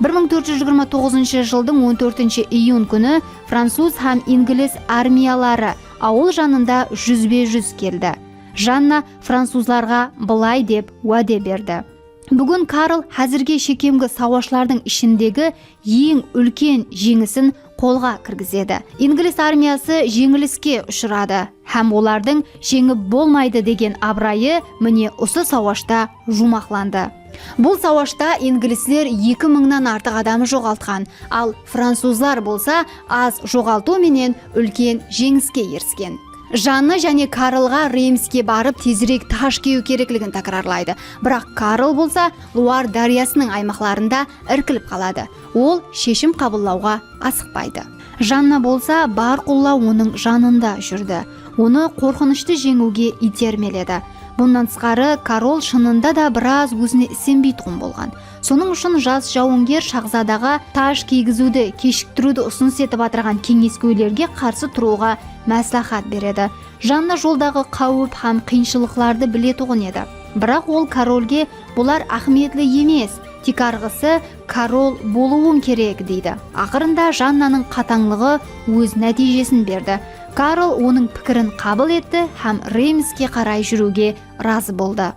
1429 жылдың 14 июнь күні француз һәм инглиз армиялары ауыл жанында жүзбе-жүз келді. Жанна французларға былай деп уәде берді. Бүгін Карл әзірге шекемгі сауашлардың ішіндегі ең үлкен жеңісін қолға кіргізеді. Инглиз армиясы жеңіліске ұшырады, һәм олардың жеңіп болмайды деген абырайы міне осы сауашта жұмақланды. Бұл сауашта инглизлер 2000-нан артық адамы жоғалтқан, ал французлар болса аз жоғалту менен үлкен жеңіске еріскен. Жанна және Карлға Реймске барып тезірек таш кеу керектігін тәкрарлайды. Бірақ Карл болса Луар дариясының аймақтарында іркіліп қалады. Ол шешім қабылдауға асықпайды. Жанна болса бар қолау оның жанында жүрді. Оны қорқынышты жеңуге итермеледі. Бұндан тысқары Карл шынында да біраз өзіне сенбейтін болған. Соның үшін жас жауынгер шахзадаға таш кигізуді кешіктіруді ұсыныс етіп отырған кеңескөйлерге қарсы тұруға мәслихат береді. Жанна жолдағы қауіп һәм қиыншылықтарды білетұғын еді. Бірақ ол корольге бұлар ахметлі емес, тек арғысы король болуын керек дейді. Ақырында Жаннаның қатаңлығы өз нәтижесін берді. Карл оның пікірін қабыл етті һәм Реймске қарай жүруге разы болды.